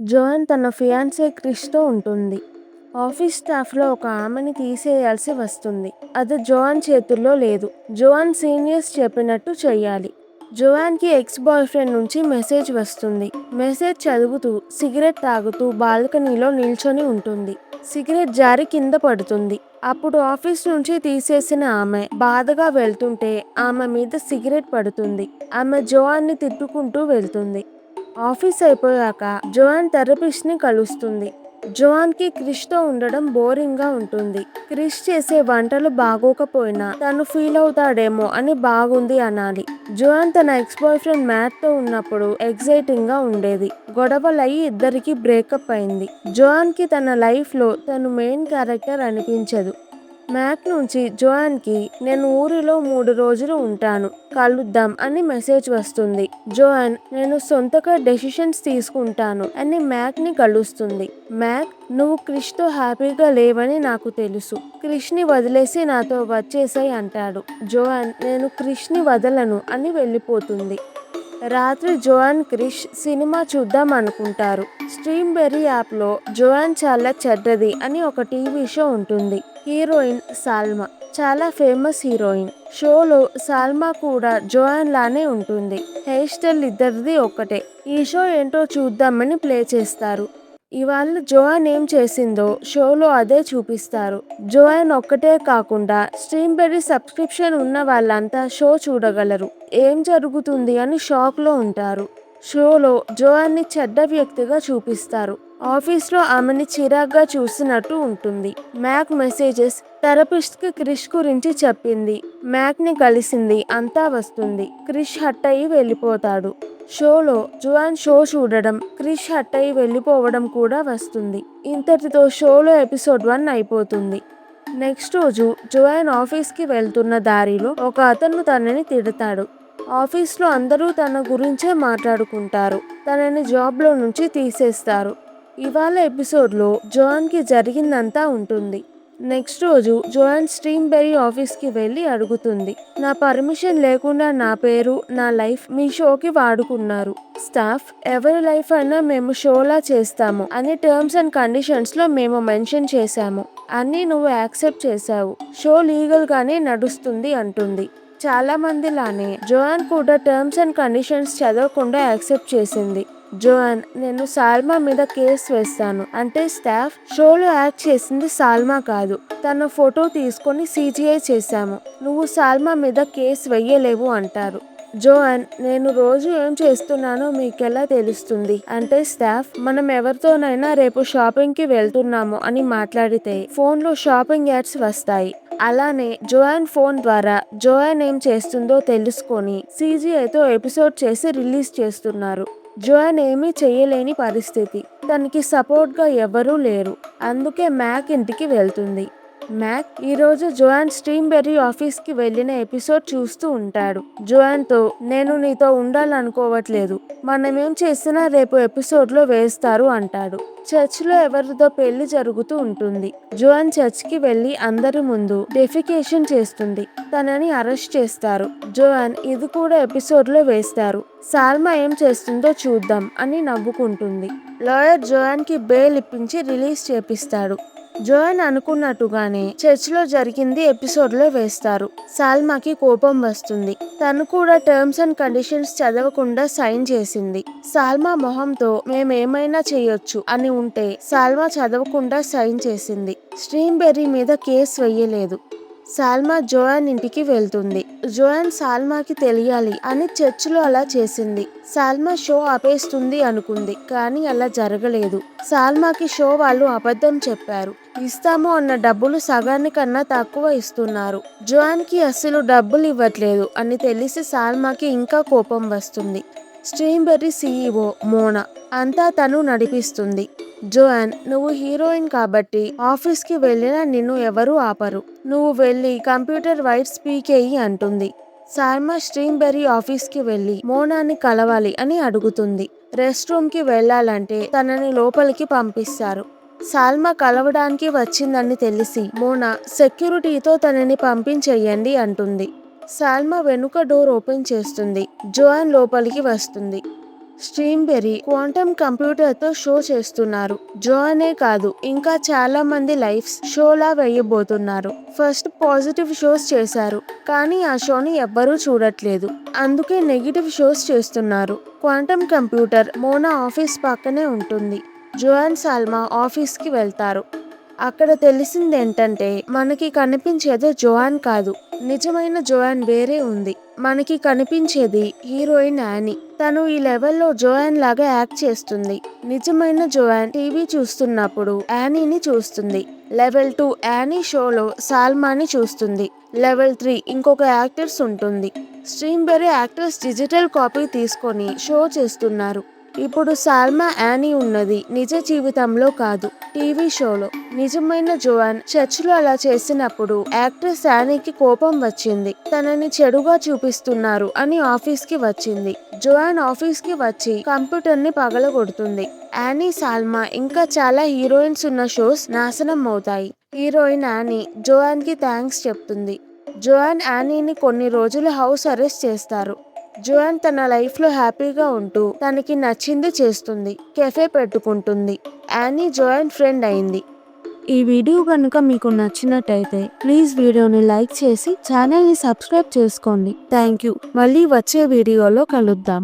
Joan తన ఫియాన్సే క్రిష్‌తో ఉంటుంది. Office స్టాఫ్‌లో ఒక ఆమెని తీసేయాల్సి వస్తుంది. అది జోయాన్ చేతుల్లో లేదు. జోయాన్ సీనియర్స్ చెప్పినట్టు చెయ్యాలి. జోయాన్‌కి ఎక్స్ బాయ్ ఫ్రెండ్ నుంచి మెసేజ్ వస్తుంది. మెసేజ్ చదువుతూ సిగరెట్ తాగుతూ బాల్కనీలో నిల్చొని ఉంటుంది. సిగరెట్ జారి కింద పడుతుంది. అప్పుడు ఆఫీస్ నుంచి తీసేసిన ఆమె బాధగా వెళ్తుంటే ఆమె మీద సిగరెట్ పడుతుంది. ఆమె జోయాన్‌ని తిట్టుకుంటూ వెళ్తుంది. ఆఫీస్ అయిపోయాక జోయాన్ థెరపిస్ట్‌ని కలుస్తుంది. జోయాన్‌కి క్రిష్‌తో ఉండడం బోరింగ్‌గా ఉంటుంది. క్రిష్ చేసే వంటలు బాగోకపోయినా తను ఫీల్ అవుతాడేమో అని బాగుంది అనాలి. జోయాన్ తన ఎక్స్ బాయ్ ఫ్రెండ్ మ్యాట్‌తో ఉన్నప్పుడు ఎక్సైటింగ్‌గా ఉండేది. గొడవలయ్యి ఇద్దరికీ బ్రేకప్ అయింది. జోయాన్‌కి తన లైఫ్‌లో తను మెయిన్ క్యారెక్టర్ అనిపించదు. మ్యాక్ నుంచి జోయాన్‌కి నేను ఊరిలో 3 రోజులు ఉంటాను. కలుద్దాం అని మెసేజ్ వస్తుంది. జోయాన్ నేను సొంతగా డెసిషన్స్ తీసుకుంటాను అని మ్యాక్‌ని కలుస్తుంది. మ్యాక్ నువ్వు క్రిష్‌తో హ్యాపీగా లేవని నాకు తెలుసు. క్రిష్‌ని వదిలేసి నాతో వచ్చేసేయ్ అంటాడు. జోయాన్ నేను క్రిష్‌ని వదలను అని వెళ్ళిపోతుంది. రాత్రి జోయాన్ క్రిష్ సినిమా చూద్దాం అనుకుంటారు. స్ట్రీమ్‌బెర్రీ యాప్‌లో జోయాన్ చాలా చెడ్డది అని ఒక టీవీ షో ఉంటుంది. హీరోయిన్ సాల్మా చాలా ఫేమస్ హీరోయిన్. షోలో సాల్మా కూడా జోయాన్ లానే ఉంటుంది. హెయిర్ స్టైల్ ఇద్దరిది ఒక్కటే. ఈ షో ఏంటో చూద్దామని ప్లే చేస్తారు. ఇవాళ జోయాన్ ఏం చేసిందో షోలో అదే చూపిస్తారు. జోయాన్ ఒక్కటే కాకుండా స్ట్రీమ్‌బెర్రీ సబ్స్క్రిప్షన్ ఉన్న వాళ్ళంతా షో చూడగలరు. ఏం జరుగుతుంది అని షాక్‌లో ఉంటారు. షోలో జోయాన్ని చెడ్డ వ్యక్తిగా చూపిస్తారు. ఆఫీస్‌లో ఆమెని చిరాగ్గా చూసినట్టు ఉంటుంది. మ్యాక్ మెసేజెస్ థెరపిస్ట్‌కి క్రిష్ గురించి చెప్పింది. మ్యాక్‌ని కలిసింది అంతా వస్తుంది. క్రిష్ హర్ట్ అయ్యి వెళ్ళిపోతాడు. షోలో జోయాన్ షో చూడడం, క్రిష్ హర్ట్ అయ్యి వెళ్ళిపోవడం కూడా వస్తుంది. ఇంతటితో షోలో ఎపిసోడ్ 1 అయిపోతుంది. నెక్స్ట్ రోజు జోయాన్ ఆఫీస్‌కి వెళ్తున్న దారిలో ఒక అతను తనని తిడతాడు. ఆఫీస్‌లో అందరూ తన గురించే మాట్లాడుకుంటారు. తనని జాబ్‌లో నుంచి తీసేస్తారు. ఇవాళ ఎపిసోడ్‌లో జోయాన్‌కి జరిగిందంతా ఉంటుంది. నెక్స్ట్ రోజు జోయాన్ స్ట్రీమ్‌బెర్రీ ఆఫీస్‌కి వెళ్ళి అడుగుతుంది. నా పర్మిషన్ లేకుండా నా పేరు, నా లైఫ్ మీ షోకి వాడుకున్నారు. స్టాఫ్ ఎవరి లైఫ్ అయినా మేము షోలా చేస్తాము అని టర్మ్స్ అండ్ కండిషన్స్‌లో మేము మెన్షన్ చేశాము. అన్నీ నువ్వు యాక్సెప్ట్ చేశావు. షో లీగల్‌గానే నడుస్తుంది అంటుంది. చాలా మందిలానే జోయాన్ కూడా టర్మ్స్ అండ్ కండిషన్స్ చదవకుండా యాక్సెప్ట్ చేసింది. జోయాన్ నేను సాల్మా మీద కేసు వేస్తాను అంటే స్టాఫ్ షోలో యాక్ట్ చేసింది సాల్మా కాదు. తన ఫోటో తీసుకొని సీజీఐ చేశాము. నువ్వు సాల్మా మీద కేసు వెయ్యలేవు అంటారు. జోయాన్ నేను రోజు ఏం చేస్తున్నానో మీకెలా తెలుస్తుంది అంటే స్టాఫ్ మనం ఎవరితోనైనా రేపు షాపింగ్‌కి వెళ్తున్నాము అని మాట్లాడితే ఫోన్లో షాపింగ్ యాడ్స్ వస్తాయి. అలానే జోయాన్ ఫోన్ ద్వారా జోయాన్ ఏం చేస్తుందో తెలుసుకొని సీజీఐతో ఎపిసోడ్ చేసి రిలీజ్ చేస్తున్నారు. జోయాన్ ఏమీ చెయ్యలేని పరిస్థితి. తనకి సపోర్ట్‌గా ఎవరూ లేరు. అందుకే మ్యాక్ ఇంటికి వెళ్తుంది. మ్యాక్ ఈరోజు జోయాన్ స్ట్రీమ్‌బెర్రీ ఆఫీస్‌కి వెళ్ళిన ఎపిసోడ్ చూస్తూ ఉంటాడు. జోయాన్‌తో నేను నీతో ఉండాలనుకోవట్లేదు. మనమేం చేసినా రేపు ఎపిసోడ్‌లో వేస్తారు అంటాడు. చర్చ్‌లో ఎవరిదో పెళ్లి జరుగుతూ ఉంటుంది. జోయాన్ చర్చ్‌కి వెళ్ళి అందరి ముందు డెఫికేషన్ చేస్తుంది. తనని అరెస్ట్ చేస్తారు. జోయాన్ ఇది కూడా ఎపిసోడ్‌లో వేస్తారు. సాల్మా ఏం చేస్తుందో చూద్దాం అని నవ్వుకుంటుంది. లాయర్ జోయాన్‌కి బెయిల్ ఇప్పించి రిలీజ్ చేపిస్తాడు. జోయాన్ అనుకున్నట్టుగానే చర్చ్‌లో జరిగింది ఎపిసోడ్‌లో వేస్తారు. సాల్మాకి కోపం వస్తుంది. తను కూడా టర్మ్స్ అండ్ కండిషన్స్ చదవకుండా సైన్ చేసింది. సాల్మా మొహంతో మేమేమైనా చేయొచ్చు అని ఉంటే సాల్మా చదవకుండా సైన్ చేసింది. స్ట్రీమ్‌బెర్రీ మీద కేసు వెయ్యలేదు. సాల్మా జోయాన్ ఇంటికి వెళ్తుంది. జోయాన్ సాల్మాకి తెలియాలి అని చర్చిలో అలా చేసింది. సాల్మా షో ఆపేస్తుంది అనుకుంది. కానీ అలా జరగలేదు. సాల్మాకి షో వాళ్ళు అబద్ధం చెప్పారు. ఇస్తాము అన్న డబ్బులు సగానికన్నా తక్కువ ఇస్తున్నారు. జోయాన్‌కి అస్సలు డబ్బులు ఇవ్వట్లేదు అని తెలిసి సాల్మాకి ఇంకా కోపం వస్తుంది. స్ట్రీమ్‌బెర్రీ సీఈఓ మోనా అంతా తను నడిపిస్తుంది. జోయాన్ నువ్వు హీరోయిన్ కాబట్టి ఆఫీస్‌కి వెళ్ళినా నిన్ను ఎవరూ ఆపరు. నువ్వు వెళ్ళి కంప్యూటర్ వైర్స్ పీకేయి అంటుంది. సాల్మా స్ట్రీమ్‌బెర్రీ ఆఫీస్‌కి వెళ్ళి మోనాని కలవాలి అని అడుగుతుంది. రెస్ట్ రూమ్‌కి వెళ్ళాలంటే తనని లోపలికి పంపిస్తారు. సాల్మా కలవడానికి వచ్చిందని తెలిసి మోనా సెక్యూరిటీతో తనని పంపించెయ్యండి అంటుంది. సాల్మా వెనుక డోర్ ఓపెన్ చేస్తుంది. జోయాన్ లోపలికి వస్తుంది. స్ట్రీంబెర్రీ క్వాంటమ్ కంప్యూటర్తో షో చేస్తున్నారు. జోయానే కాదు, ఇంకా చాలా మంది lifes shola వేయబోతున్నారు. First positive shows చేశారు, కానీ ఆ షోని ఎవ్వరూ చూడట్లేదు. అందుకే నెగిటివ్ షోస్ చేస్తున్నారు. క్వాంటమ్ కంప్యూటర్ మోనా ఆఫీస్ పక్కనే ఉంటుంది. జోయాన్, సాల్మా ఆఫీస్కి వెళ్తారు. అక్కడ తెలిసిందేంటంటే మనకి కనిపించేది జోయాన్ కాదు, నిజమైన జోయాన్ వేరే ఉంది. మనకి కనిపించేది హీరోయిన్ యానీ. తను ఈ లెవెల్లో జోయాన్ లాగా యాక్ట్ చేస్తుంది. నిజమైన జోయాన్ టీవీ చూస్తున్నప్పుడు యానీని చూస్తుంది. లెవెల్ 2 యానీ షోలో సాల్మాని చూస్తుంది. లెవెల్ 3 ఇంకొక యాక్టర్స్ ఉంటుంది. స్ట్రీంబెర్రీ యాక్టర్స్ డిజిటల్ కాపీ తీసుకొని షో చేస్తున్నారు. ఇప్పుడు సాల్మా, యానీ ఉన్నది నిజ జీవితంలో కాదు, టీవీ షోలో. నిజమైన జోయాన్ చర్చిలో అలా చేసినప్పుడు యాక్ట్రెస్ యానీకి కోపం వచ్చింది. తనని చెడుగా చూపిస్తున్నారు అని ఆఫీస్కి వచ్చింది. జోయాన్ ఆఫీస్కి వచ్చి కంప్యూటర్ని పగలగొడుతుంది. యానీ, సాల్మా ఇంకా చాలా హీరోయిన్స్ ఉన్న షోస్ నాశనం అవుతాయి. హీరోయిన్ యానీ జోయాన్కి థ్యాంక్స్ చెప్తుంది. జోయాన్ యానీని కొన్ని రోజులు హౌస్ అరెస్ట్ చేస్తారు. జోయాన్ తన లైఫ్లో హ్యాపీగా ఉంటూ తనకి నచ్చింది చేస్తుంది. కెఫే పెట్టుకుంటుంది. యానీ జోయాన్ ఫ్రెండ్ అయింది. ఈ వీడియో కనుక మీకు నచ్చినట్టయితే ప్లీజ్ వీడియోని లైక్ చేసి ఛానల్ని సబ్స్క్రైబ్ చేసుకోండి. Thank you. మళ్ళీ వచ్చే వీడియోలో కలుద్దాం.